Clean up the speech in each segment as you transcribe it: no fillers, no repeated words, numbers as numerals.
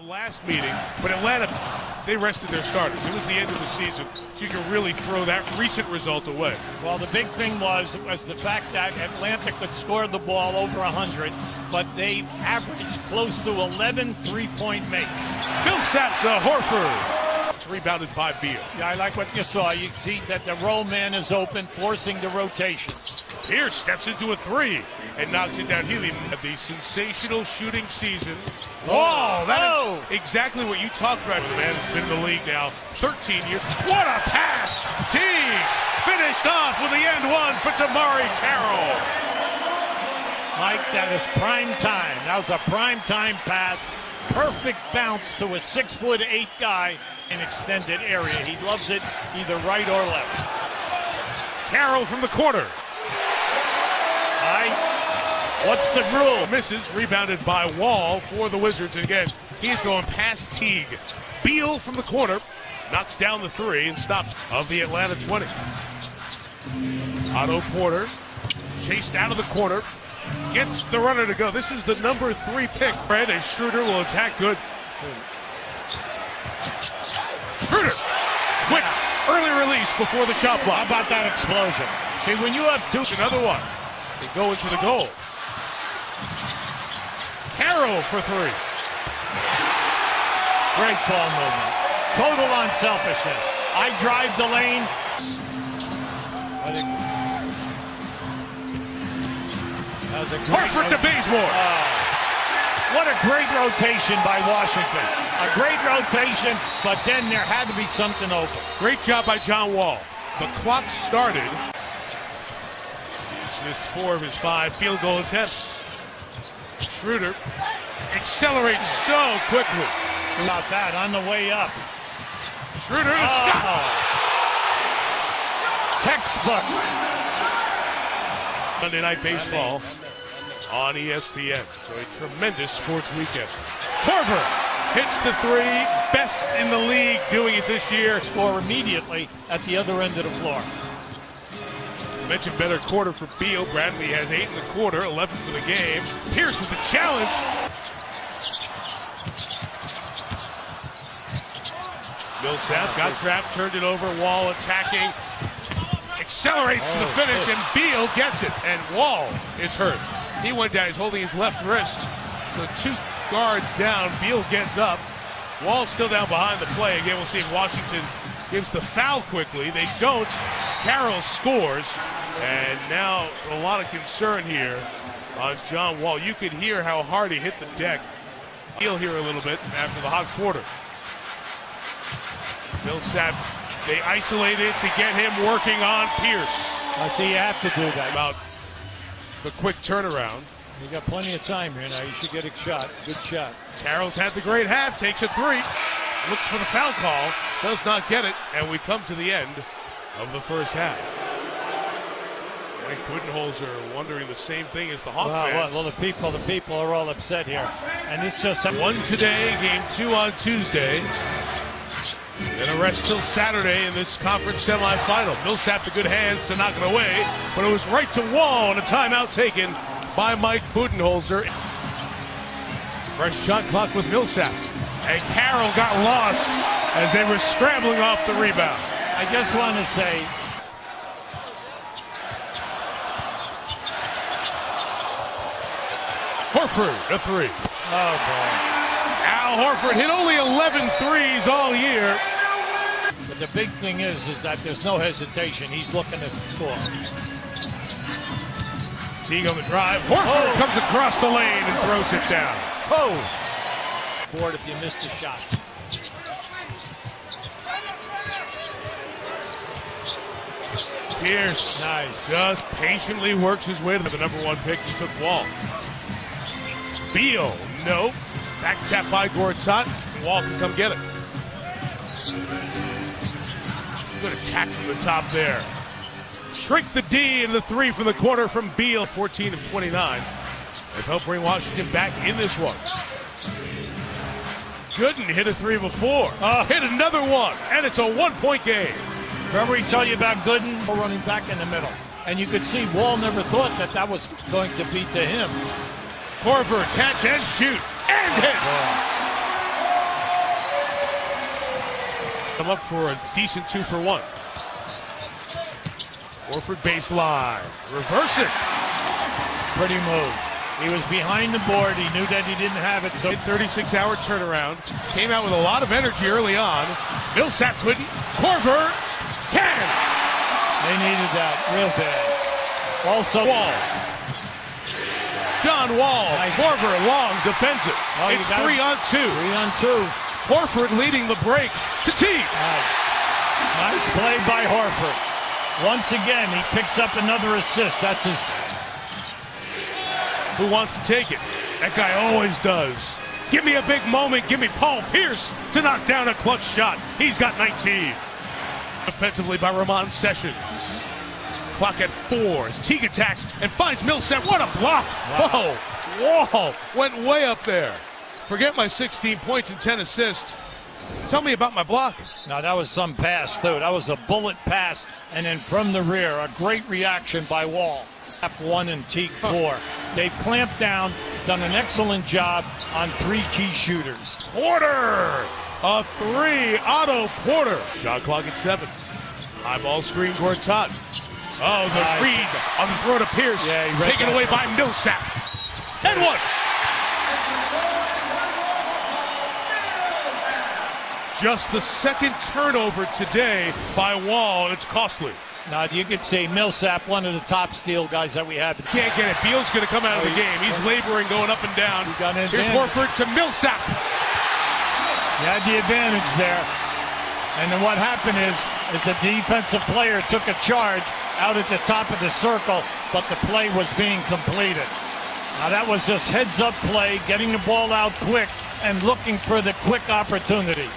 The last meeting, but Atlanta, they rested their starters. It was the end of the season, so you can really throw that recent result away. Well, the big thing was the fact that Atlanta could score the ball over 100, but they averaged close to 11 three-point makes. Millsap to Horford. It's rebounded by Beal. Yeah, I like what you saw. You see that the roll man is open, forcing the rotation. Pierce steps into a three and knocks it down. Healy had the sensational shooting season. Whoa, that is exactly what you talked about. The man has been in the league now 13 years. What a pass! Teague finished off with the end one for DeMarre Carroll. Mike, that is prime time. That was a prime time pass. Perfect bounce to a 6'8" guy in extended area. He loves it either right or left. Carroll from the corner. What's the rule? Misses, rebounded by Wall for the Wizards. And again, he's going past Teague. Beal from the corner knocks down the three and stops of the Atlanta 20. Otto Porter chased out of the corner, gets the runner to go. This is the number 3 pick. Fred and Schroeder will attack good. Schroeder, quick, early release before the shot block. How about that explosion? See, when you have two. Another one. They go into the goal. Carroll for 3. Great ball movement. Total unselfishness. I drive the lane. Horford to Bazemore. What a great rotation by Washington. A great rotation, but then there had to be something open. Great job by John Wall. The clock started. He's missed 4 of his 5 field goal attempts. Schroeder accelerates so quickly. About that on the way up. Schroeder to Scott. Textbook. Monday Night Baseball on ESPN. So a tremendous sports weekend. Korver hits the 3. Best in the league doing it this year. Score immediately at the other end of the floor. Mentioned better quarter for Beal. Bradley has 8 in the quarter, 11 for the game. Pierce with the challenge. Millsap got trapped, turned it over. Wall attacking. Accelerates to the finish, and Beal gets it. And Wall is hurt. He went down. He's holding his left wrist. So 2 guards down. Beal gets up. Wall still down behind the play. Again, we'll see if Washington gives the foul quickly. They don't. Carroll scores. And now a lot of concern here on John Wall. You could hear how hard he hit the deck. He'll hear a little bit after the hot quarter. Millsap, they isolated to get him working on Pierce. I see you have to do that. About the quick turnaround. You got plenty of time here now. You should get a shot. Good shot. Carroll's had the great half, takes a 3. Looks for the foul call, does not get it, and we come to the end of the first half. Mike Budenholzer wondering the same thing as the Hawks fans. Well, the people are all upset here. And it's just 1 today, game 2 on Tuesday. Then a rest till Saturday in this conference semifinal. Millsap the good hands to knock it away, but it was right to Wall and a timeout taken by Mike Budenholzer. Fresh shot clock with Millsap. And Carroll got lost as they were scrambling off the rebound. I just want to say, Horford, a 3. Oh, boy. Al Horford hit only 11 threes all year. But the big thing is that there's no hesitation. He's looking to score. Teague on the drive. Horford comes across the lane and throws it down. Board if you missed the shot. Pierce, nice. Just patiently works his way to the number 1 pick. He took Wall. Beal, no. Back tap by Gortat. Wall can come get it. Good attack from the top there. Shrink the D into the 3 from the corner from Beal. 14 of 29. They've helped bring Washington back in this one. Gooden hit a 3 before. Hit another one, and it's a 1-point game. Remember we told you about Gooden running back in the middle. And you could see Wall never thought that was going to be to him. Korver, catch and shoot, and hit. I'm up for a decent 2-for-1. Horford baseline. Reverse it. Pretty move. He was behind the board. He knew that he didn't have it. So 36-hour turnaround. Came out with a lot of energy early on. Millsap couldn't. Korver can. They needed that real bad. Also, Wall. John Wall. Nice. Korver long defensive. Oh, It's you got 3-on-2. 3-on-2. Horford leading the break to Teague. Nice play by Horford. Once again, he picks up another assist. That's his. Who wants to take it? That guy always does. Give me a big moment. Give me Paul Pierce to knock down a clutch shot. He's got 19. Defensively by Ramon Sessions. Clock at 4 as Teague attacks and finds Millsap. What a block. Wow. Whoa. Wall went way up there. Forget my 16 points and 10 assists. Tell me about my block. Now, that was some pass, too. That was a bullet pass. And then from the rear, a great reaction by Wall. 1 and Teague 4. They've clamped down, done an excellent job on 3 key shooters. Porter, a 3. Otto Porter. Shot clock at 7. High ball screen Gortat. Oh, the read on the throw to Pierce. Yeah, he read taken that. away by Millsap. And 1. Just the second turnover today by Wall, and it's costly. Now, you could say Millsap, one of the top steal guys that we have. Can't get it. Beal's going to come out of the game. He's laboring, going up and down. got an Here's advantage. Horford to Millsap. You had the advantage there. And then what happened is the defensive player took a charge out at the top of the circle, but the play was being completed. Now, that was just heads-up play, getting the ball out quick and looking for the quick opportunity.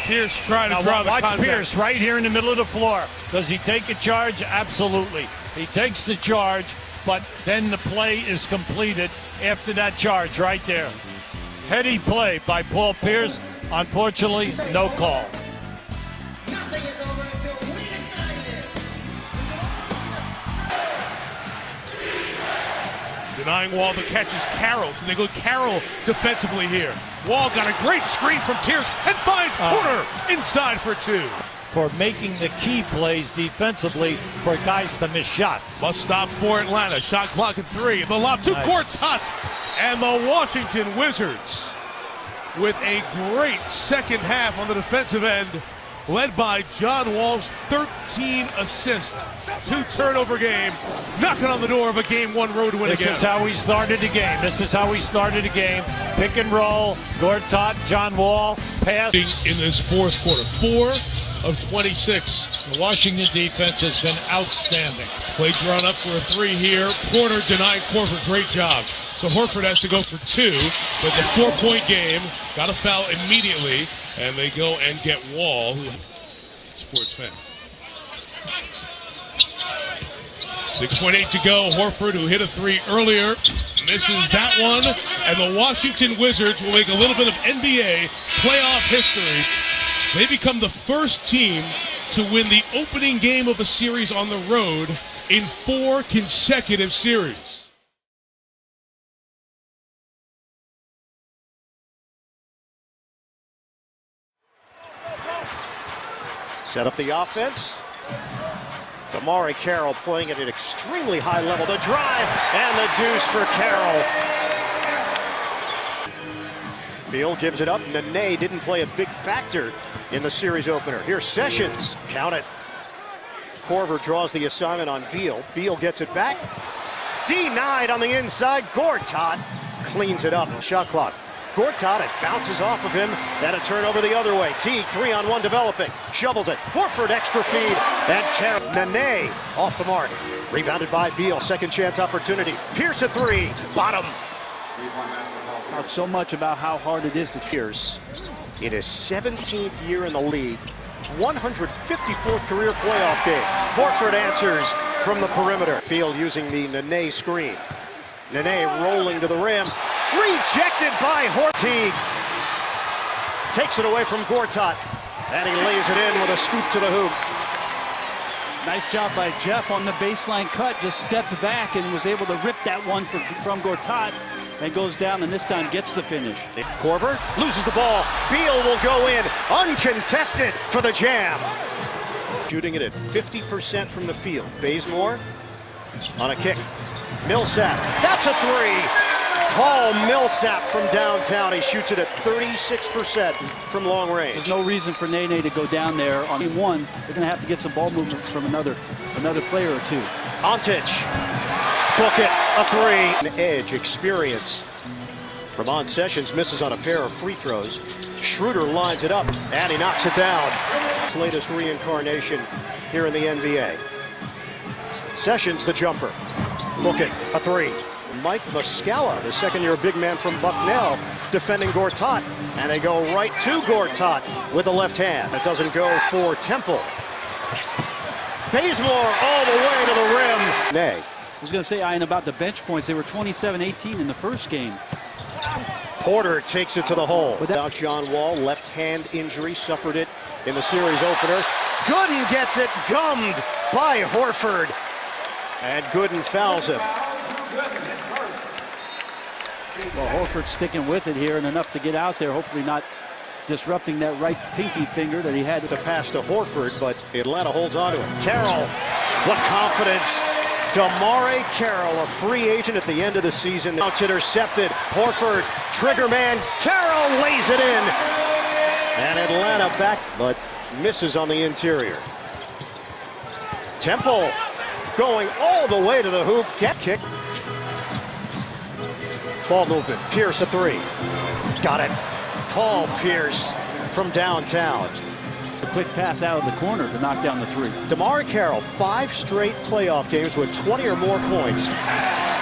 Pierce trying to Now, draw the watch contact. Pierce right here in the middle of the floor. Does he take a charge? Absolutely. He takes the charge, but then the play is completed after that charge right there. Heady play by Paul Pierce. Unfortunately, no call. Nothing is over until we decide it. Denying Wall the catch is Carroll, so they go Carroll defensively here. Wall got a great screen from Pierce and finds Porter inside for 2. For making the key plays defensively for guys to miss shots. Must stop for Atlanta. Shot clock at 3. The lob to Gortat. And the Washington Wizards with a great second half on the defensive end, led by John Wall's 13 assists. 2 turnover game, knocking on the door of a Game 1 road win This again. is how we started the game. This is how we started the game. Pick and roll, Gortat, John Wall, pass. In this fourth quarter, 4 of 26. The Washington defense has been outstanding. Play drawn up for a 3 here. Porter denying Horford. Great job. So Horford has to go for 2. But it's a 4-point game. Got a foul immediately. And they go and get Wall, who sports fan. 6.8 to go. Horford, who hit a 3 earlier, misses that one. And the Washington Wizards will make a little bit of NBA playoff history. They become the first team to win the opening game of a series on the road in 4 consecutive series. Set up the offense. DeMarre Carroll playing at an extremely high level. The drive and the deuce for Carroll. Beal gives it up. Nene didn't play a big factor in the series opener. Here's Sessions. Count it. Korver draws the assignment on Beal. Beal gets it back. Denied on the inside. Gortat cleans it up. Shot clock. Gortat, it bounces off of him. Then a turnover the other way. Teague, 3-on-1 developing. Shovels it. Horford extra feed. And Carroll. Nene off the mark. Rebounded by Beal. Second chance opportunity. Pierce a 3. Bottom. Talk so much about how hard it is to Pierce in his 17th year in the league. 154th career playoff game. Horford answers from the perimeter. Beal using the Nene screen. Nene rolling to the rim. Rejected by Teague. Takes it away from Gortat. And he lays it in with a scoop to the hoop. Nice job by Jeff on the baseline cut. Just stepped back and was able to rip that one from Gortat and goes down, and this time gets the finish. Korver loses the ball. Beal will go in uncontested for the jam. Shooting it at 50% from the field. Bazemore on a kick. Millsap, that's a three. Paul Millsap from downtown. He shoots it at 36% from long range. There's no reason for Nene to go down there on game one. They're going to have to get some ball movement from another player or two. Antic, book it, a three. An edge, experience. Ramon Sessions misses on a pair of free throws. Schroeder lines it up, and he knocks it down. His latest reincarnation here in the NBA. Sessions, the jumper. Book it, a three. Mike Muscala, the second-year big man from Bucknell, defending Gortat. And they go right to Gortat with the left hand. It doesn't go for Temple. Bazemore all the way to the rim. Nay. I was going to say, Ian, about the bench points. They were 27-18 in the first game. Porter takes it to the hole. Without John Wall, left hand injury, suffered it in the series opener. Gooden gets it gummed by Horford. And Gooden fouls him. Well, Horford sticking with it here and enough to get out there, hopefully not disrupting that right pinky finger that he had. The pass to Horford, but Atlanta holds on to it. Carroll, what confidence. DeMare Carroll, a free agent at the end of the season. Now it's intercepted. Horford, trigger man. Carroll lays it in. And Atlanta back, but misses on the interior. Temple going all the way to the hoop. Get kick. Ball movement. Pierce a three. Got it. Paul Pierce from downtown. A quick pass out of the corner to knock down the three. DeMare Carroll, 5 straight playoff games with 20 or more points.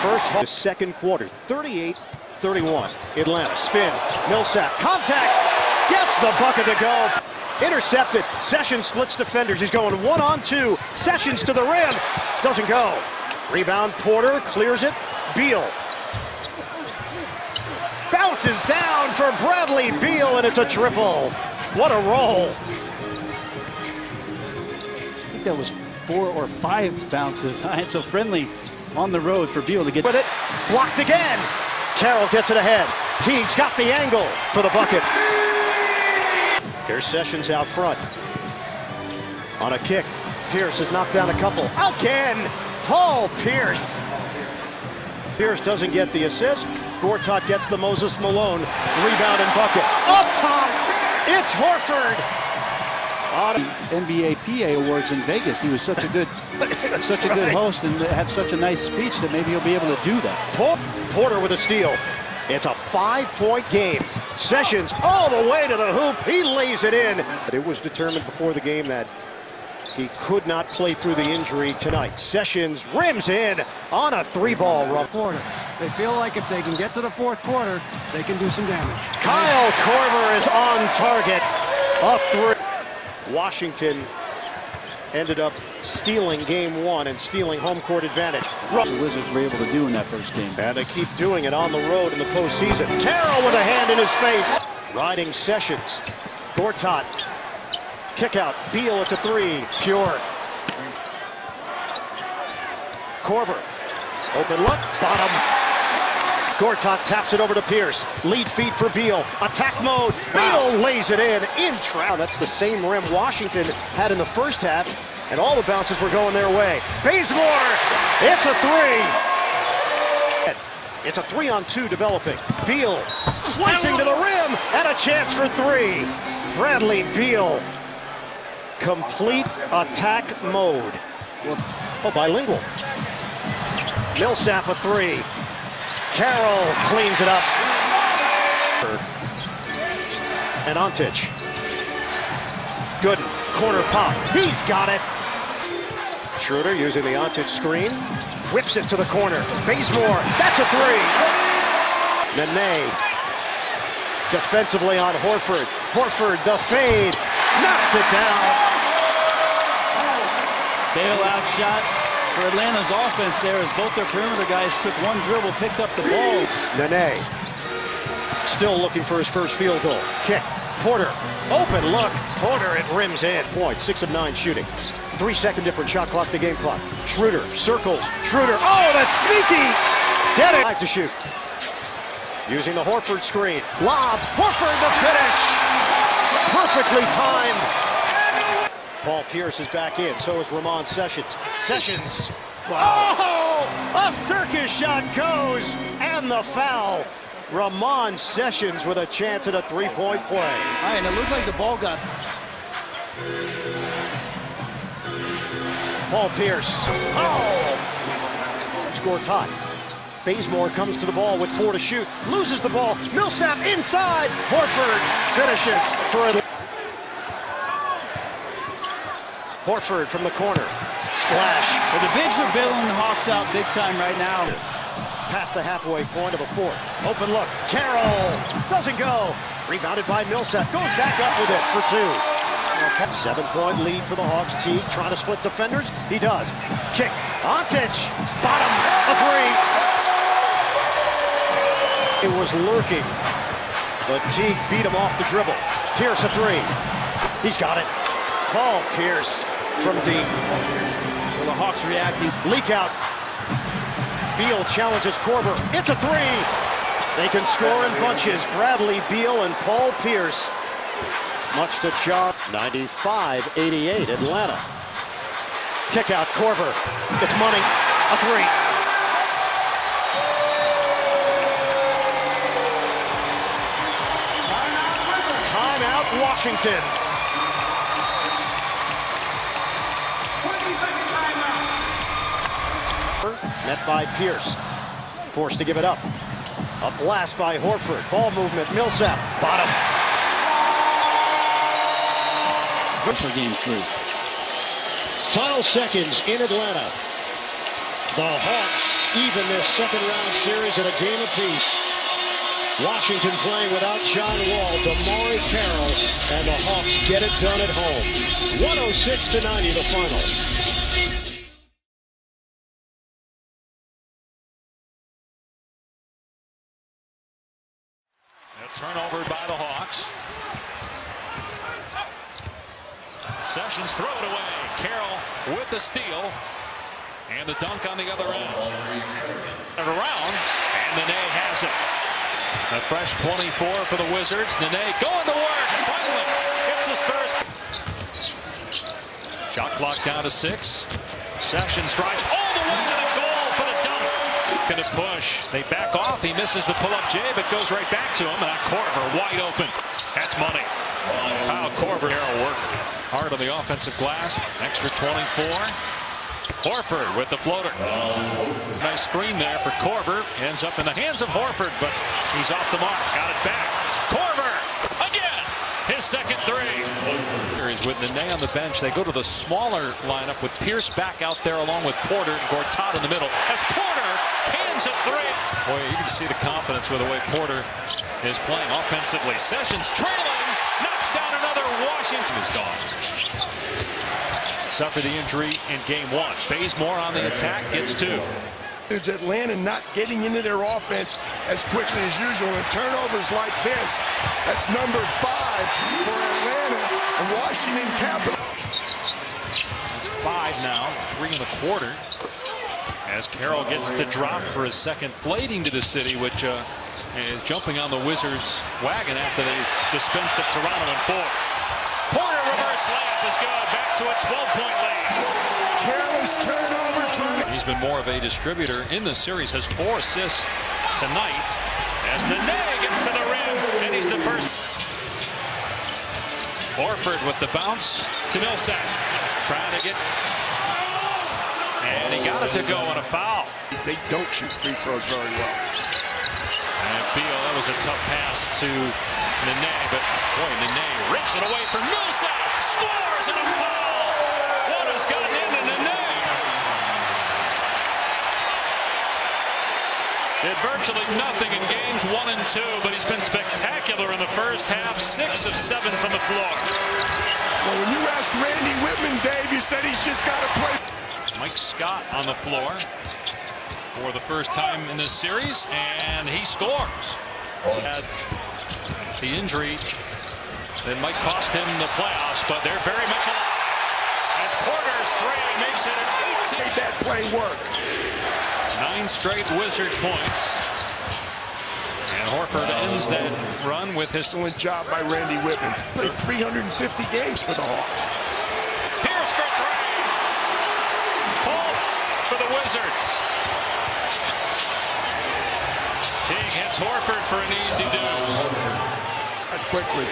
First, second quarter, 38-31. Atlanta, spin, Millsap, contact, gets the bucket to go. Intercepted, Sessions splits defenders. He's going 1-on-2. Sessions to the rim, doesn't go. Rebound, Porter clears it. Beal bounces down for Bradley Beal, and it's a triple. What a roll. I think that was 4 or 5 bounces. It's so friendly on the road for Beal to get. With it, blocked again. Carroll gets it ahead. Teague's got the angle for the bucket. Here's Sessions out front. On a kick, Pierce has knocked down a couple. Again, Paul Pierce. Pierce doesn't get the assist. Gortat gets the Moses Malone rebound and bucket. Up top, it's Horford. NBA PA Awards in Vegas. He was such a good host and had such a nice speech that maybe he'll be able to do that. Porter with a steal. It's a 5-point game. Sessions all the way to the hoop. He lays it in. But it was determined before the game that he could not play through the injury tonight. Sessions rims in on a 3-ball run. Quarter. They feel like if they can get to the fourth quarter, they can do some damage. Kyle Korver is on target. A 3. Washington ended up stealing game 1 and stealing home court advantage. The Wizards were able to do in that first game. And they keep doing it on the road in the postseason. Carroll with a hand in his face. Riding Sessions. Gortat. Kick out. Beal at the 3. Pure. Korver. Open look. Bottom. Gortat taps it over to Pierce. Lead feed for Beal. Attack mode. Beal lays it in trap. That's the same rim Washington had in the first half, and all the bounces were going their way. Bazemore. It's a 3. It's a 3-on-2 developing. Beal slicing to the rim and a chance for 3. Bradley Beal. Complete attack mode. Oh, bilingual. Millsap a 3. Carroll cleans it up. And Antic. Gooden, corner pop. He's got it. Schroeder using the Antic screen. Whips it to the corner. Bazemore, that's a 3. Nene. Defensively on Horford. Horford, the fade. Knocks it down. Bailout shot for Atlanta's offense there as both their perimeter guys took one dribble, picked up the ball. Nene still looking for his first field goal. Kick. Porter. Open look. Porter, it rims in. Point. 6 of 9 shooting. 3-second different shot clock to game clock. Schroeder circles. Schroeder. Oh, that's sneaky. Get it. 5 to shoot. Using the Horford screen. Lob. Horford the finish. Perfectly timed. Paul Pierce is back in. So is Ramon Sessions. Sessions. Wow. Oh, a circus shot goes. And the foul. Ramon Sessions with a chance at a three-point play. All right, and it looked like the ball got... Paul Pierce. Oh! Score tie. Bazemore comes to the ball with 4 to shoot. Loses the ball. Millsap inside. Horford finishes for a... Horford from the corner. Splash. Well, the bigs are bailing the Hawks out big time right now. Past the halfway point of the fourth. Open look. Carroll doesn't go. Rebounded by Millsap. Goes back up with it for 2. 7-point lead for the Hawks. Teague trying to split defenders. He does. Kick. Ontic. Bottom. A 3. It was lurking. But Teague beat him off the dribble. Pierce a 3. He's got it. Paul Pierce from deep. Well, the Hawks reacting. Leak out. Beal challenges Korver. It's a 3. They can score in bunches. Bradley Beal and Paul Pierce. Much to John. 95-88 Atlanta. Kick out Korver. It's money. A 3. Timeout Washington. 20-second timeout. Met by Pierce. Forced to give it up. A blast by Horford. Ball movement. Millsap. Bottom. For game 3. Final seconds in Atlanta. The Hawks even this second round series at a game apiece. Washington playing without John Wall, DeMarre Carroll, and the Hawks get it done at home. 106-90 the final. A turnover by the Hawks. Sessions throw it away. Carroll with the steal. And the dunk on the other end. And around. And Nene has it. A fresh 24 for the Wizards. Nene going to work. Finally gets his first. Shot clock down to 6. Sessions drives all the way to the goal for the dunk. Gonna push. They back off. He misses the pull-up J, but goes right back to him. And Korver wide open. That's money. Kyle Korver. Carroll work hard on the offensive glass. Extra 24. Horford with the floater. Nice screen there for Korver. Ends up in the hands of Horford, but he's off the mark. Got it back. Korver again. His second 3. He's with Nene on the bench. They go to the smaller lineup with Pierce back out there along with Porter and Gortat in the middle. As Porter cans a 3. Boy, you can see the confidence with the way Porter is playing offensively. Sessions trailing. Knocks down another. Washington is gone. Suffered the injury in game 1. Bazemore on the attack, gets 2. It's Atlanta not getting into their offense as quickly as usual. And turnovers like this, that's number 5 for Atlanta and Washington Capitals. It's 5 now, 3 in the quarter. As Carroll gets to drop for his second flading to the city, which is jumping on the Wizards wagon after they dispensed at Toronto in 4. Porter reverse layup is good. Back to a 12-point lead. Careless turnover. He's been more of a distributor in the series. Has 4 assists tonight. As Nene gets to the rim, and he's the first. Horford with the bounce to Millsap. Trying to get. And he got it to go on a foul. They don't shoot free throws very well. And Beal, that was a tough pass to Nene, but boy, Nene rips it away from Millsap. Scores and a foul. What has gotten into Nene? Did virtually nothing in games 1 and 2, but he's been spectacular in the first half. 6 of 7 from the floor. Well, when you asked Randy Whitman, Dave, you said he's just got to play. Mike Scott on the floor for the first time in this series, and he scores. Had the injury that might cost him the playoffs, but they're very much alive. As Porter's three, makes it an 18. Made that play work. 9 straight Wizard points. And Horford ends that run with his Excellent job by Randy Whitman. Played 350 games for the Hawks. Pierce for three. Pull for the Wizards. Teague hits Horford for an easy deuce. Quickly.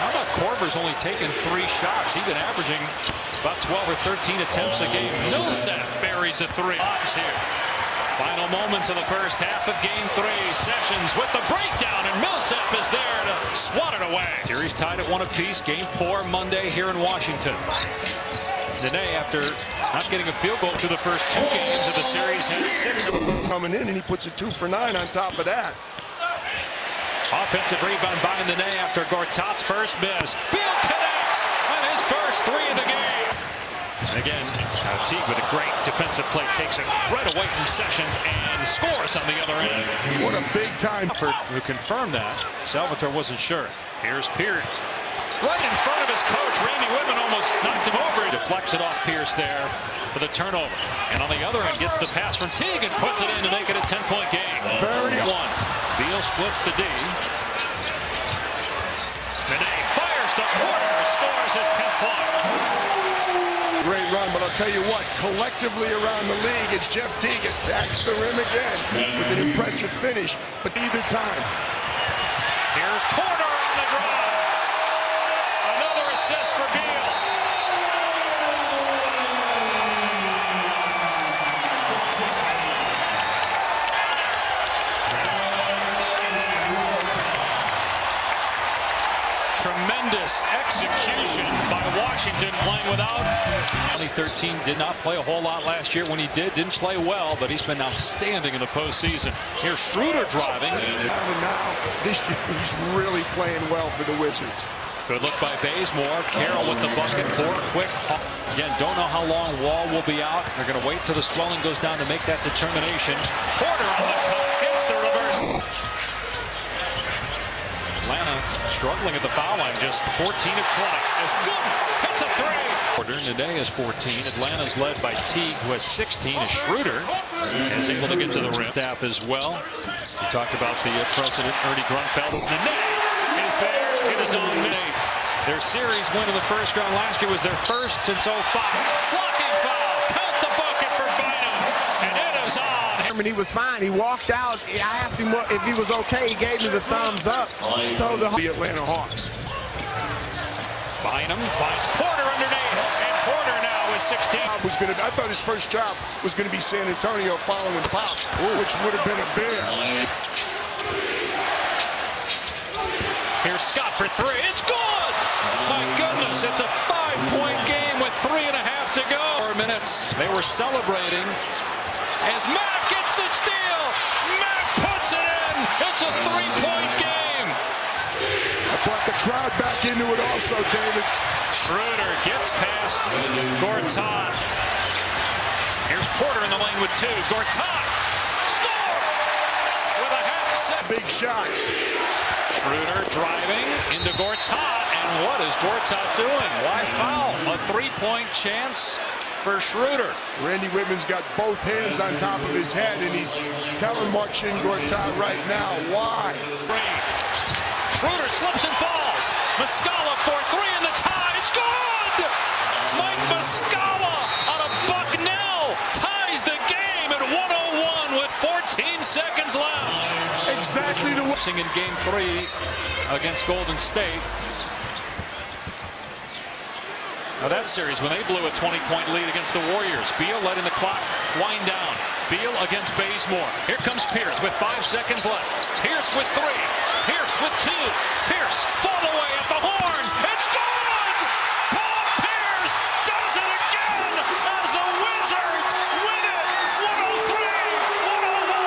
How about Korver's only taken 3 shots? He's been averaging about 12 or 13 attempts a game. Millsap buries a 3. Hawks here. Final moments of the first half of Game 3. Sessions with the breakdown, and Millsap is there to swat it away. Series tied at 1 apiece. Game 4 Monday here in Washington. Nene, after not getting a field goal through the first 2 games of the series, had 6. Coming in, and he puts a 2 for 9 on top of that. Offensive rebound by Nene after Gortat's first miss. Beal connects on his first 3 of the game. And again, Teague with a great defensive play takes it right away from Sessions and scores on the other end. What a big time. Who confirmed that. Salvatore wasn't sure. Here's Pierce. Right in front of his coach, Randy Whitman almost knocked him over. He deflects it off Pierce there for the turnover. And on the other end, gets the pass from Teague and puts it in to make it a 10-point game. Very 1. Beal splits the D. Nene fires to Porter, scores his 10th point. Great run, but I'll tell you what, collectively around the league, as Jeff Teague attacks the rim again with an impressive finish, but either time. Here's Porter on the drive. Another assist for Beal. Tremendous execution by Washington playing without. 2013 did not play a whole lot last year. When he didn't play well, but he's been outstanding in the postseason. Here's Schroeder driving. And now, this year, he's really playing well for the Wizards. Good look by Bazemore. Carroll with the bucket for quick. Again, don't know how long Wall will be out. They're going to wait till the swelling goes down to make that determination. Porter on the cut, hits the reverse. Atlanta struggling at the foul line, just 14 of 20. As good, hits a 3. Porter, Nene is 14. Atlanta's led by Teague, who has 16. As Schroeder is able to get to the rim. Staff as well. We talked about the president, Ernie Grunfeld. Nene is there in his own minute. Their series win in the first round last year was their first since 05. Blocking foul. Count the bucket for Bynum. And it is on. He was fine. He walked out. I asked him if he was okay. He gave me the thumbs up. So the Atlanta Hawks. Bynum finds Porter underneath, and Porter now is 16. I thought his first job was going to be San Antonio following Pop, which would have been a big. Here's Scott for 3. It's good! My goodness, it's a 5-point game with 3.5 to go. 4 minutes. They were celebrating as Mack gets the steal. Mack puts it in. It's a 3-point game. I brought the crowd back into it also, David. Schroeder gets past Gortat. Here's Porter in the lane with 2. Gortat scores with a half set. Big shots. Schroeder driving into Gortat, and what is Gortat doing? Why foul? A 3-point chance for Schroeder. Randy Whitman's got both hands on top of his head, and he's telling Marcin Gortat right now why. Schroeder slips and falls. Muscala for 3 in the tie. It's good! Mike Muscala out of Bucknell ties the game at 101 with 14 seconds left. Exactly the way. In Game 3 against Golden State. Now that series, when they blew a 20-point lead against the Warriors, Beal letting the clock wind down. Beal against Bazemore. Here comes Pierce with 5 seconds left. Pierce with 3. Pierce with 2. Pierce fall away at the horn. It's good! Paul Pierce does it again as the Wizards win it. 103-101.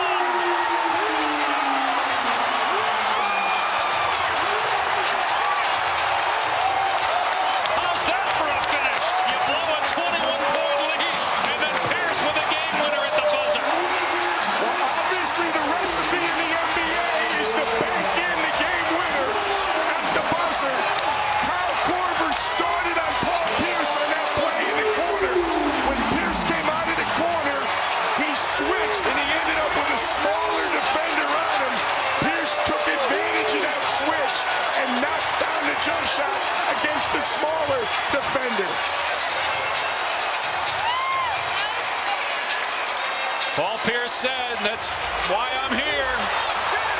How's that for a finish? You blow a 21-point lead, and then Pierce with a game winner at the buzzer. Well, obviously the recipe in the NBA is to bank in the game winner at the buzzer. and he ended up with a smaller defender on him. Pierce took advantage of that switch and knocked down the jump shot against the smaller defender. Paul Pierce said, "That's why I'm here."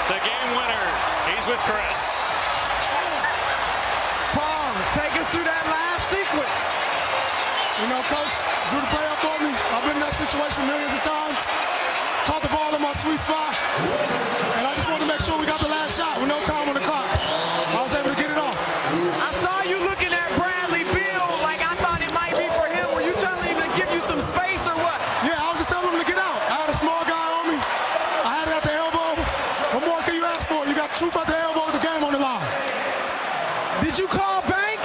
The game winner. He's with Chris. Paul, take us through that last sequence. You know, Coach drew the play up for me. I've been in that situation millions of times. Caught the ball in my sweet spot. And I just wanted to make sure we got the last shot with no time on the clock. I was able to get it off. I saw you looking at Bradley Beal like I thought it might be for him. Were you telling him to give you some space or what? Yeah, I was just telling him to get out. I had a small guy on me. I had it at the elbow. What more can you ask for? You got truth at the elbow with the game on the line. Did you call bank?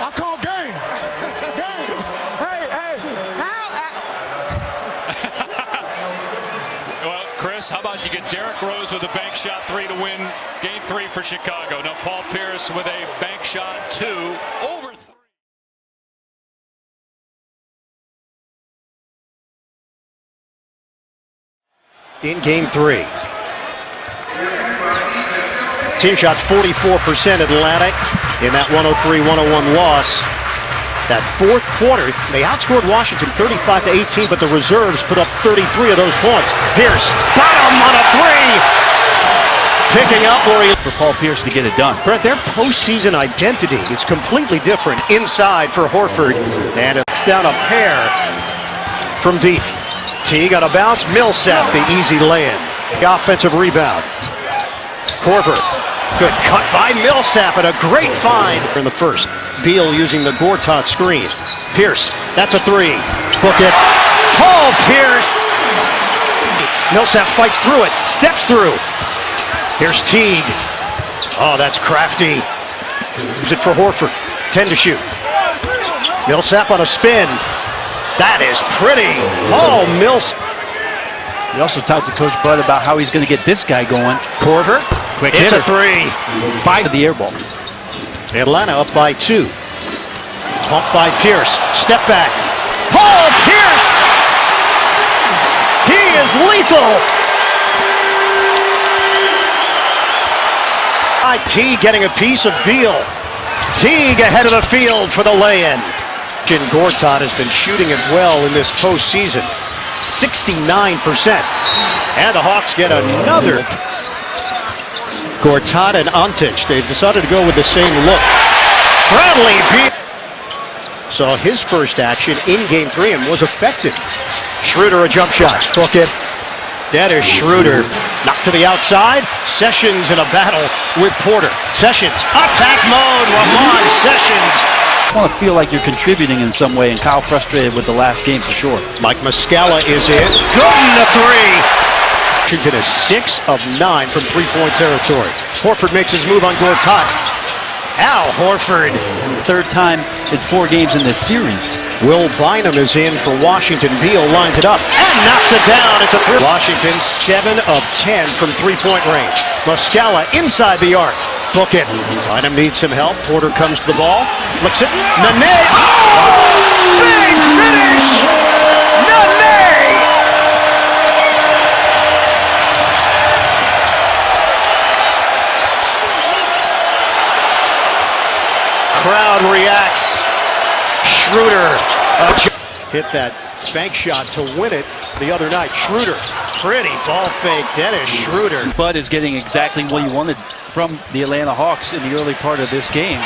I call game. Game. Hey, how? Well, Chris, how about you get Derrick Rose with a bank shot 3 to win game 3 for Chicago. Now Paul Pierce with a bank shot 2 over 3. In game 3. Team shots 44% Atlanta in that 103-101 loss. That fourth quarter, they outscored Washington 35-18, but the reserves put up 33 of those points. Pierce, bottom on a three. Picking up where he... For Paul Pierce to get it done. Brett, their postseason identity is completely different inside for Horford. And it's down a pair from deep. Teague on a bounce. Millsap, the easy lay-in. The offensive rebound. Korver. Good cut by Millsap and a great find in the first. Beal using the Gortat screen. Pierce, that's a three. Book it. Paul Pierce. Millsap fights through it, steps through. Here's Teague. Oh, that's crafty. Use it for Horford. 10 to shoot. Millsap on a spin. That is pretty. Paul Millsap. We also talked to Coach Bud about how he's going to get this guy going. Korver. Quick It's hitter. a three. 5 to the air ball. Atlanta up by 2. Pump by Pierce. Step back. Paul Pierce! He is lethal! Teague getting a piece of Beal. Teague ahead of the field for the lay-in. Gortat has been shooting it well in this postseason. 69%. And the Hawks get another. Gortat and Antich, they've decided to go with the same look. Bradley Beal saw his first action in game 3 and was effective. Schroeder a jump shot. Took it. Dennis Schroeder knocked to the outside. Sessions in a battle with Porter. Sessions, attack mode. Ramon Sessions. I want to feel like you're contributing in some way, and Kyle frustrated with the last game for sure. Mike Muscala is in. Good in the three. Washington is 6 of 9 from three-point territory. Horford makes his move on Gortat. Al Horford. Third time in 4 games in this series. Will Bynum is in for Washington. Beal lines it up and knocks it down. It's a three. Washington 7 of 10 from three-point range. Muscala inside the arc. Book it. Bynum needs some help. Porter comes to the ball. Flicks it. Nene. Oh! Big finish! Nene! Crowd reacts. Schroeder hit that bank shot to win it the other night. Schroeder, pretty ball fake. Dennis Schroeder. Bud is getting exactly what he wanted from the Atlanta Hawks in the early part of this game.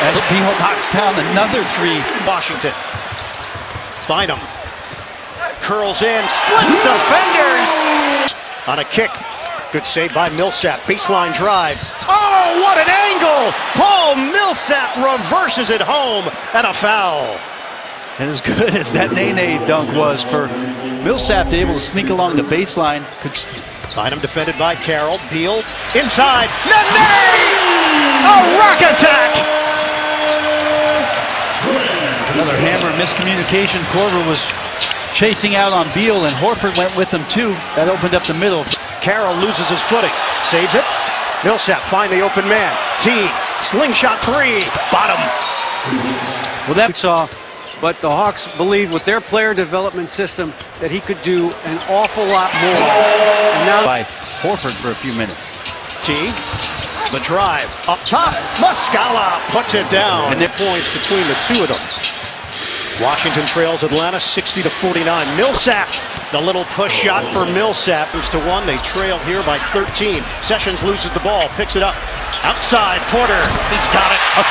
As Beal knocks down another 3. Washington. Bynum curls in, splits defenders on a kick. Good save by Millsap. Baseline drive. Oh, what an angle! Paul Millsap reverses it home and a foul. And as good as that Nene dunk was for Millsap to able to sneak along the baseline. Bynum defended by Carroll. Beal inside. Nene! A rock attack! Another hammer miscommunication. Korver was chasing out on Beal, and Horford went with him too. That opened up the middle. Carroll loses his footing. Saves it. Millsap find the open man. Teague. Slingshot 3. Bottom. Well, that we saw But the Hawks believe with their player development system that he could do an awful lot more. And now By Horford for a few minutes. Teague, the drive, up top, Muscala puts it down. And the points between the two of them. Washington trails Atlanta 60-49. Millsap, the little push shot for Millsap. Moves to 1, they trail here by 13. Sessions loses the ball, picks it up. Outside, Porter, he's got it, a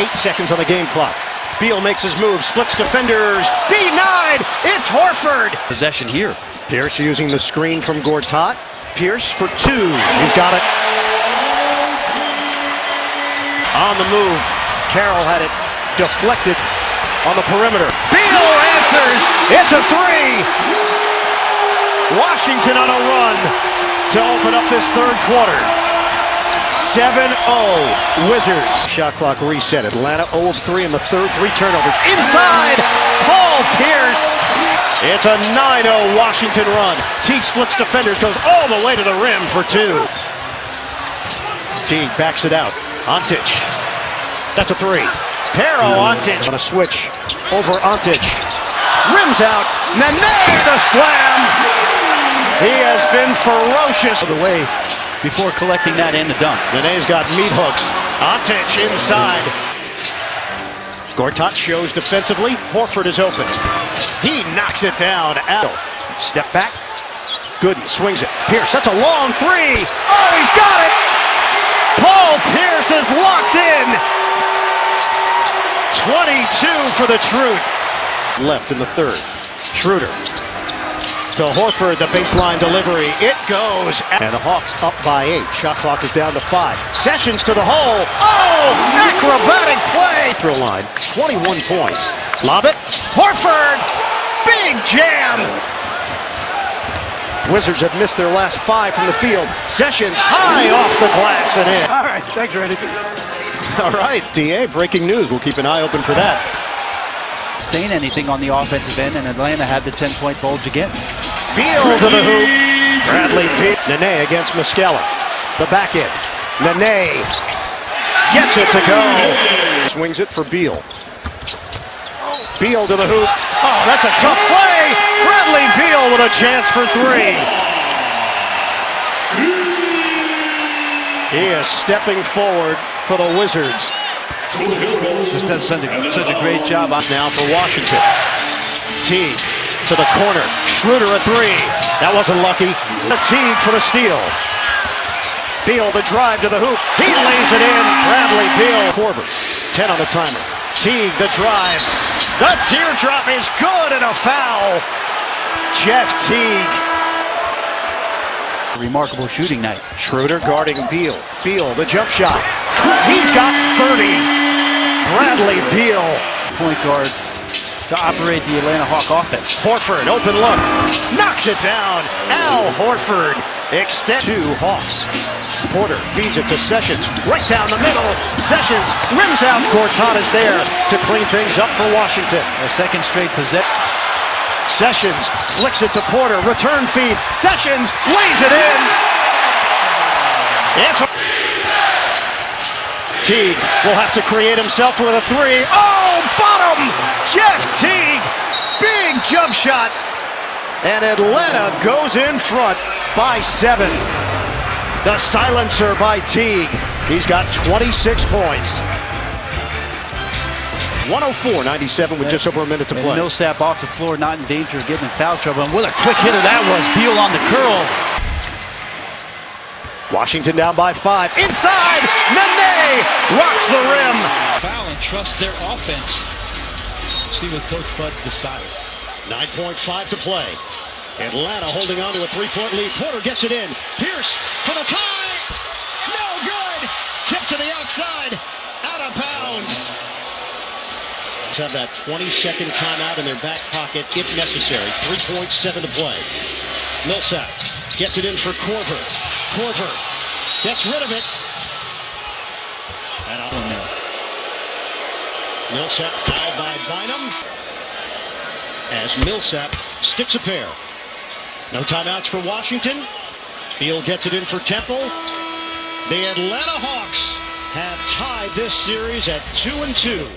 3. 8 seconds on the game clock. Beal makes his move, splits defenders, denied, it's Horford. Possession here. Pierce using the screen from Gortat. Pierce for 2, he's got it. On the move, Carroll had it deflected on the perimeter. Beal answers, it's a 3. Washington on a run to open up this third quarter. 7-0 Wizards. Shot clock reset. Atlanta 0 of 3 in the third. 3 turnovers. Inside, Paul Pierce. It's a 9-0 Washington run. Teague splits defenders, goes all the way to the rim for 2. Teague backs it out. Ontic. That's a 3. Pero Ontic on a switch over Ontic. Rims out. Nene the slam. He has been ferocious. The way before collecting that and the dunk. Nene's got meat hooks. Ontic inside. Gortat shows defensively. Horford is open. He knocks it down. Adel. Step back. Gooden swings it. Pierce, that's a long 3. Oh, he's got it. Paul Pierce is locked in. 22 for the Truth. Left in the third. Schroeder. To Horford, the baseline delivery. It goes. And the Hawks up by 8. Shot clock is down to 5. Sessions to the hole. Oh, acrobatic play. Throw line. 21 points. Lob it. Horford. Big jam. Wizards have missed their last 5 from the field. Sessions high off the glass and in. all right, thanks, Randy. All right, DA, breaking news. We'll keep an eye open for that. Sustain anything on the offensive end, and Atlanta had the 10-point bulge again. Beal to the hoop. Bradley Beal. Nene against Muscala. The back end. Nene gets it to go. Swings it for Beal. Beal to the hoop. Oh, that's a tough play. Bradley Beal with a chance for 3. He is stepping forward for the Wizards. Just does such a great job. Now for Washington. Teague to the corner. Schroeder a 3. That wasn't lucky. Teague for the steal. Beal the drive to the hoop. He lays it in. Bradley Beal. Korver. 10 on the timer. Teague the drive. The teardrop is good and a foul. Jeff Teague. Remarkable shooting night. Schroeder guarding Beal. Beal the jump shot. He's got 30. Bradley Beal. Point guard to operate the Atlanta Hawk offense. Horford, open look. Knocks it down. Al Horford. Extend 2 Hawks. Porter feeds it to Sessions. Right down the middle. Sessions rims out. Gortat is there to clean things up for Washington. A second straight possession. Sessions flicks it to Porter. Return feed. Sessions lays it in. Teague will have to create himself with a 3. Oh, bottom! Jeff Teague, big jump shot. And Atlanta goes in front by 7. The silencer by Teague. He's got 26 points. 104-97 with just over a minute to play. Millsap off the floor, not in danger of getting in foul trouble. And what a quick hitter that was. Beal on the curl. Washington down by 5. Inside, Nene rocks the rim. Foul and trust their offense. See what Coach Bud decides. 9.5 to play. Atlanta holding on to a 3-point lead. Porter gets it in. Pierce for the tie. No good. Tip to the outside. Out of bounds. Let's have that 20-second timeout in their back pocket if necessary. 3.7 to play. Millsap gets it in for Korver. Korver gets rid of it. And out on there. Millsap fouled by Bynum. As Millsap sticks a pair. No timeouts for Washington. Beal gets it in for Temple. The Atlanta Hawks have tied this series at 2-2.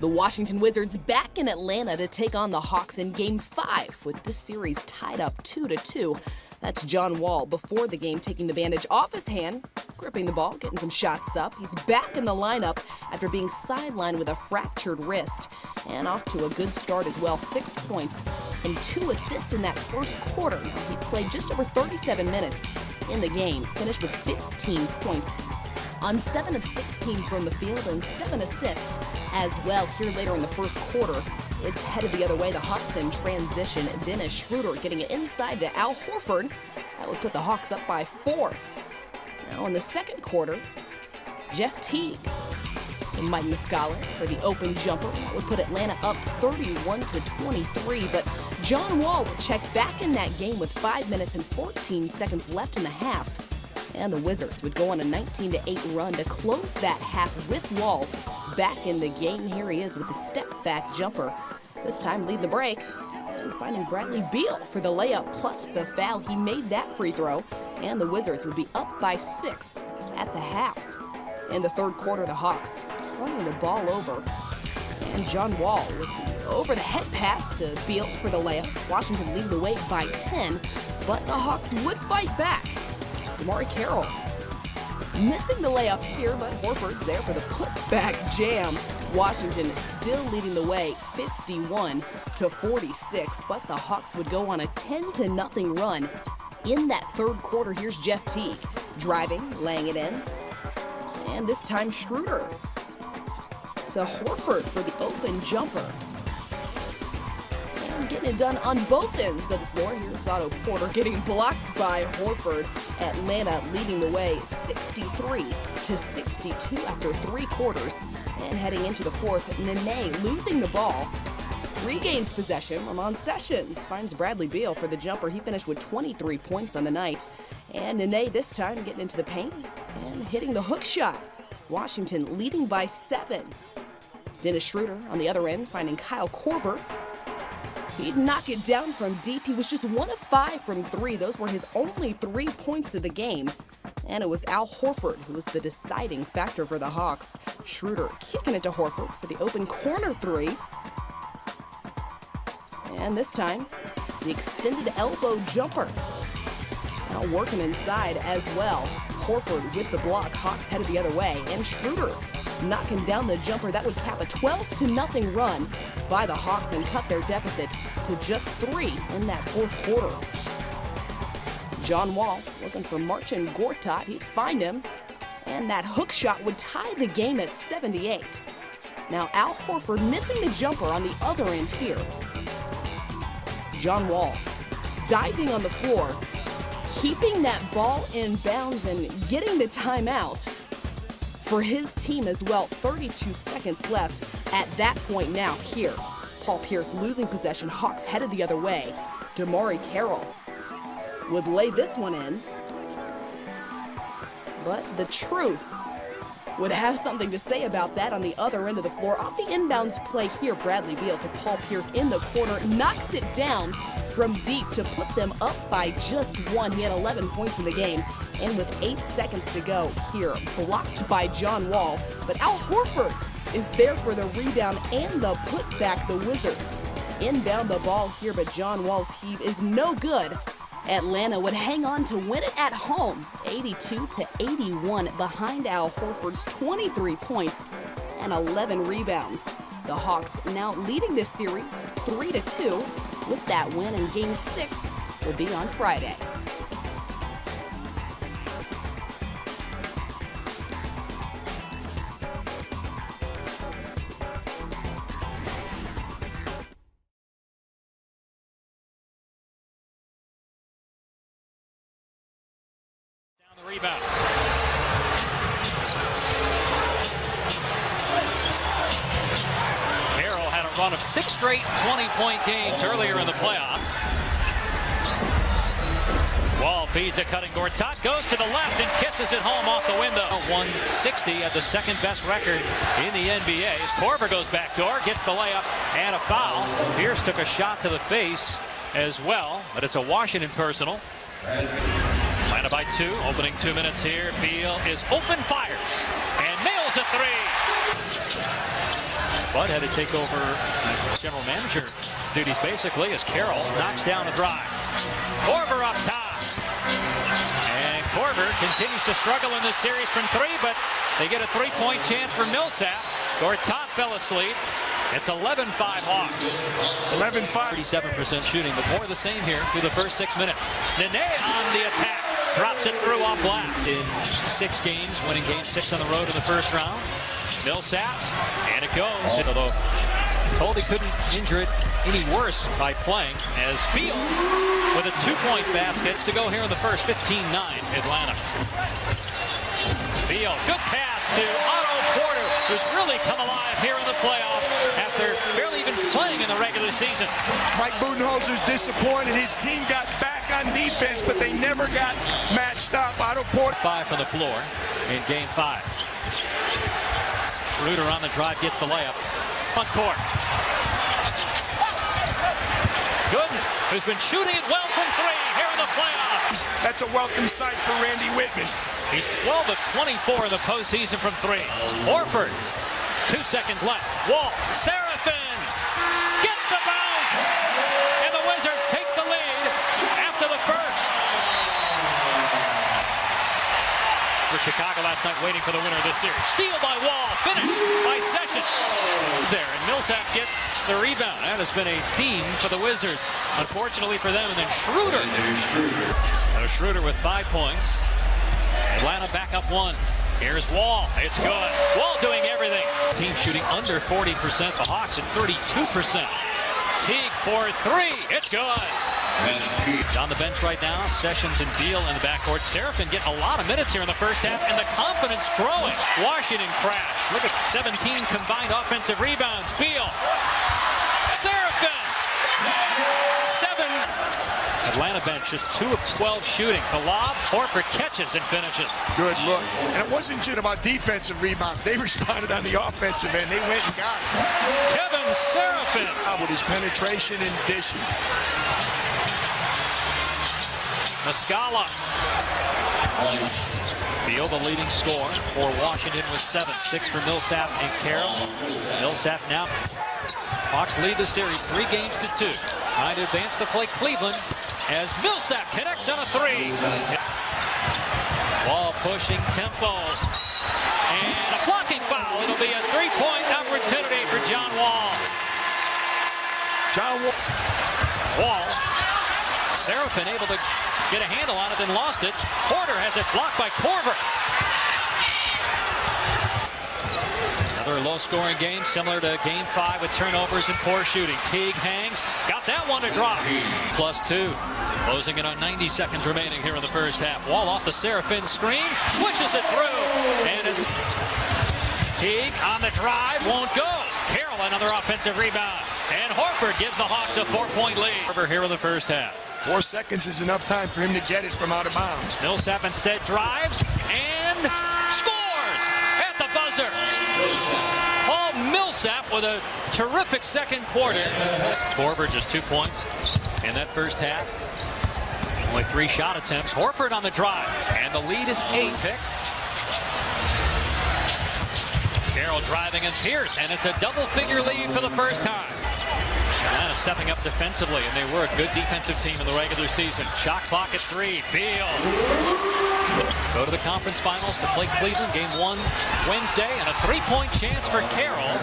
The Washington Wizards back in Atlanta to take on the Hawks in Game 5, with this series tied up 2-2. That's John Wall before the game taking the bandage off his hand, gripping the ball, getting some shots up. He's back in the lineup after being sidelined with a fractured wrist. And off to a good start as well. 6 points and 2 assists in that first quarter. He played just over 37 minutes in the game, finished with 15 points on 7 of 16 from the field and 7 assists as well. Here later in the first quarter, it's headed the other way. The Hawks in transition. Dennis Schroeder getting it inside to Al Horford. That would put the Hawks up by 4. Now in the second quarter, Jeff Teague to Mike Muscala for the open jumper. That would put Atlanta up 31-23. But John Wall would check back in that game with 5 minutes and 14 seconds left in the half. And the Wizards would go on a 19-8 run to close that half with Wall back in the game. Here he is with the step-back jumper. This time leading the break and finding Bradley Beal for the layup plus the foul. He made that free throw, and the Wizards would be up by 6 at the half. In the third quarter, the Hawks turning the ball over, and John Wall with the over-the-head pass to Beal for the layup. Washington leading the way by 10, but the Hawks would fight back. DeMarre Carroll missing the layup here, but Horford's there for the putback jam. Washington is still leading the way 51-46, but the Hawks would go on a 10-0 run in that third quarter. Here's Jeff Teague driving, laying it in, and this time Schroeder to Horford for the open jumper. And getting it done on both ends of the floor. Here's Otto Porter getting blocked by Horford. Atlanta leading the way 63-62 after 3 quarters. And heading into the fourth, Nene losing the ball. Regains possession. Ramon Sessions finds Bradley Beal for the jumper. He finished with 23 points on the night. And Nene this time getting into the paint and hitting the hook shot. Washington leading by 7. Dennis Schroeder on the other end finding Kyle Korver. He'd knock it down from deep. He was just 1 of 5 from 3. Those were his only 3 points of the game. And it was Al Horford who was the deciding factor for the Hawks. Schroeder kicking it to Horford for the open corner 3. And this time, the extended elbow jumper. Now working inside as well. Horford with the block. Hawks headed the other way. And Schroeder knocking down the jumper. That would cap a 12-0 run by the Hawks and cut their deficit to just 3 in that fourth quarter. John Wall looking for Marcin Gortat. He'd find him, and that hook shot would tie the game at 78. Now Al Horford missing the jumper on the other end here. John Wall diving on the floor, keeping that ball in bounds and getting the timeout for his team as well. 32 seconds left at that point now here. Paul Pierce losing possession. Hawks headed the other way. DeMarre Carroll would lay this one in. But the truth would have something to say about that on the other end of the floor. Off the inbounds play here, Bradley Beal to Paul Pierce in the corner. Knocks it down from deep to put them up by just 1. He had 11 points in the game. And with 8 seconds to go here, blocked by John Wall. But Al Horford is there for the rebound and the putback. The Wizards inbound the ball here, but John Wall's heave is no good. Atlanta would hang on to win it at home, 82-81, behind Al Horford's 23 points and 11 rebounds. The Hawks now leading this series 3-2 with that win, and Game 6 will be on Friday. Rebound. Carroll had a run of 6 straight 20-point games earlier in the playoff. Wall feeds a cutting Gortat, goes to the left and kisses it home off the window. 160 at the second best record in the NBA. As Korver goes back door, gets the layup and a foul. Pierce took a shot to the face as well, but it's a Washington personal. Atlanta by 2, opening 2 minutes here. Beal is open, fires, and nails a 3. Bud had to take over general manager duties basically as Carroll knocks down the drive. Korver up top. And Korver continues to struggle in this series from three, but they get a three-point chance for Millsap. Gortat fell asleep. It's 11-5 Hawks. 11-5. 37% shooting, but more of the same here through the first 6 minutes. Nene on the attack. Drops it through off glass in 6 games, winning game 6 on the road in the first round. Millsap, and it goes. Although told he couldn't injure it any worse by playing, as Beal with a 2-point basket to go here in the first. 15-9 Atlanta. Beal, good pass to Otto Porter, who's really come alive here in the playoffs after barely even playing in the regular season. Mike Budenholzer's disappointed. His team got back on defense, but they never got matched up. Otto Porter. 5 from the floor in game 5. Schroeder on the drive, gets the layup. Front court. Gooden, who's been shooting it well from 3 here in the playoffs. That's a welcome sight for Randy Whitman. He's 12 of 24 in the postseason from 3. Horford, 2 seconds left. Wall, Seraphin gets the bounce, and the Wizards take the lead after the first. For Chicago last night, waiting for the winner of this series. Steal by Wall, finish by Sessions. There, and Millsap gets the rebound. That has been a theme for the Wizards, unfortunately for them. And then Schroeder. Schroeder with 5 points. Atlanta back up 1. Here's Wall. It's good. Wall doing everything. Team shooting under 40%. The Hawks at 32%. Teague for 3. It's good. On the bench right now, Sessions and Beal in the backcourt. Seraphin getting a lot of minutes here in the first half, and the confidence growing. Washington crash. Look at 17 combined offensive rebounds. Beal. Seraphin. 7. Atlanta bench just 2 of 12 shooting. The lob, Horford catches and finishes. Good look. And it wasn't just about defensive rebounds. They responded on the offensive end. They went and got it. Kevin Seraphin. With his penetration and dishing. Muscala. Beal, the leading scorer for Washington, with 7. 6 for Millsap and Carroll. Millsap now. Hawks lead the series 3 games to 2. Trying to advance to play Cleveland as Millsap connects on a 3. Wall pushing tempo. And a blocking foul. It'll be a 3-point opportunity for John Wall. Wall. Seraphin able to get a handle on it, then lost it. Porter has it blocked by Korver. Another low-scoring game, similar to Game 5 with turnovers and poor shooting. Teague hangs, got that one to drop. +2, closing it on 90 seconds remaining here in the first half. Wall off the Seraphin screen, swishes it through, and it's Teague on the drive, won't go. Carroll another offensive rebound, and Horford gives the Hawks a 4-point lead. Here in the first half. 4 seconds is enough time for him to get it from out of bounds. Millsap instead drives and scores at the buzzer. Paul Millsap with a terrific second quarter. Korver just 2 points in that first half. Only 3 shot attempts. Horford on the drive, and the lead is 8. Carroll driving and Pierce, and it's a double-figure lead for the first time. Atlanta stepping up defensively, and they were a good defensive team in the regular season. Shot clock at 3. Beal. Go to the conference finals to play Cleveland. Game 1 Wednesday, and a 3-point chance for Carroll.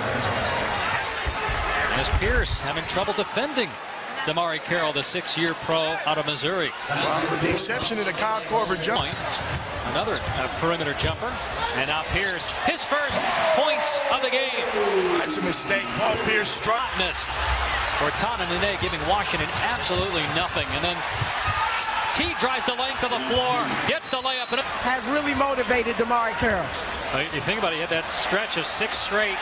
As Pierce having trouble defending DeMarre Carroll, the 6-year pro out of Missouri. Well, with the exception of the Kyle Korver jump. Another perimeter jumper. And now Pierce, his first points of the game. That's a mistake. Paul Pierce struck. Missed. Gortat and Nene giving Washington absolutely nothing. And then Teague drives the length of the floor, gets the layup. And has really motivated DeMarre Carroll. You think about it, he had that stretch of 6 straight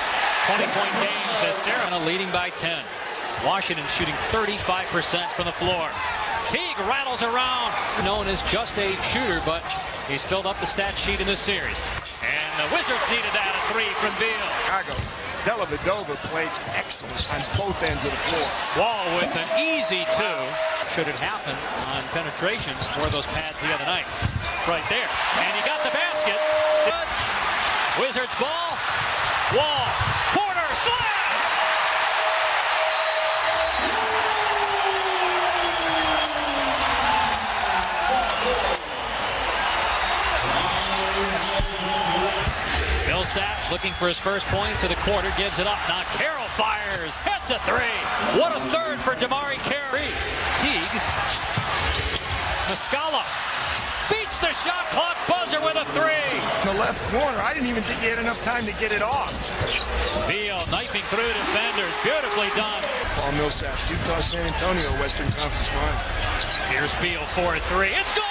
20-point games as Seraphin leading by 10. Washington shooting 35% from the floor. Teague rattles around, known as just a shooter, but he's filled up the stat sheet in this series. And the Wizards needed that, a 3 from Beal. Chicago. Dellavedova played excellent on both ends of the floor. Wall with an easy 2. Should it happen on penetration for those pads the other night. Right there. And he got the basket. Wizards ball. Wall. Porter slam! looking for his first points of the quarter, gives it up. Now Carroll fires, hits a three. What a third for Damari Carey. Teague, Muscala beats the shot clock buzzer with a three. In the left corner, I didn't even think he had enough time to get it off. Beal knifing through defenders, beautifully done. Paul Millsap, Utah, San Antonio, Western Conference Finals. Here's Beal for a three. It's gone!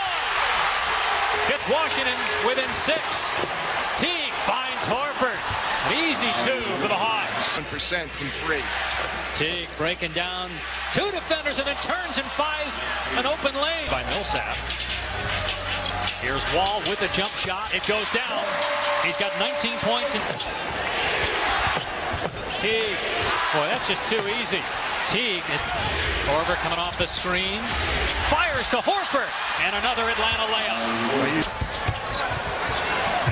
Hits Washington within 6. Teague finds Horford. An easy 2 for the Hawks. 1% from 3. Teague breaking down 2 defenders and then turns and finds an open lane by Millsap. Here's Wall with a jump shot. It goes down. He's got 19 points. Teague. Boy, that's just too easy. Teague. Horford coming off the screen. Fires to Horford. And another Atlanta layup.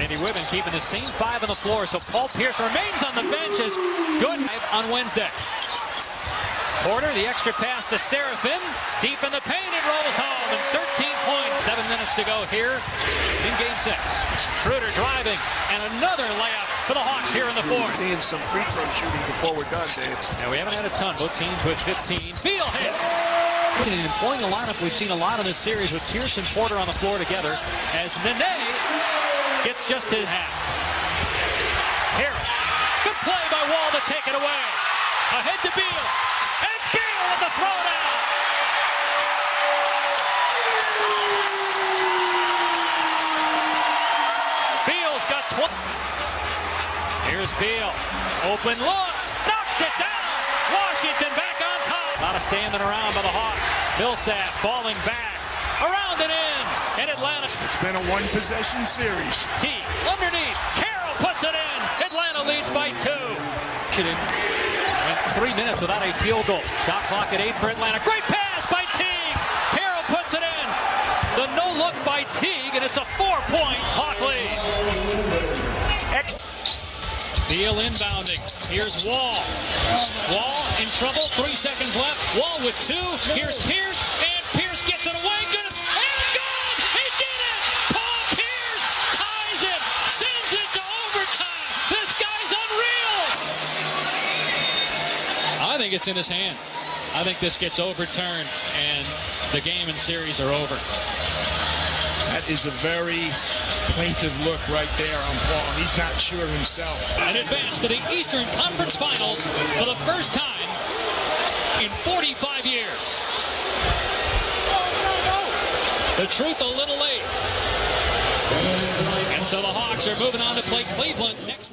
Andy Wiggin keeping the same 5 on the floor. So Paul Pierce remains on the bench as good on Wednesday. Porter, the extra pass to Serafin. Deep in the paint, it rolls home. And 13 points, 7 minutes to go here in Game 6. Schroeder driving, and another layup for the Hawks here in the fourth. Seeing some free throw shooting before we're done, Dave. Now, we haven't had a ton. Both teams with 15. Beal hits. And employing a lineup we've seen a lot in this series with Pierce and Porter on the floor together as Nene gets just his half. Harrell. Good play by Wall to take it away. Ahead to Beal. And Beal with the throwdown. Beal's got 20. Here's Beal. Open look. Knocks it down. Washington back on top. A lot of standing around by the Hawks. Millsap falling back. Around and in. And Atlanta. It's been a one-possession series. Teague underneath. Carroll puts it in. Atlanta leads by 2. Went 3 minutes without a field goal. Shot clock at 8 for Atlanta. Great pass by Teague. Carroll puts it in. The no-look by Teague, and it's a 4-point Hawk lead. Beal inbounding. Here's Wall. Wall in trouble. 3 seconds left. Wall with 2. Here's Pierce, and Pierce gets it away. Good. And it's gone. He did it. Paul Pierce ties it. Sends it to overtime. This guy's unreal. I think it's in his hand. I think this gets overturned, and the game and series are over. That is a very plaintive look right there on Paul. He's not sure himself. An advance to the Eastern Conference Finals for the first time in 45 years. The truth a little late. And so the Hawks are moving on to play Cleveland next.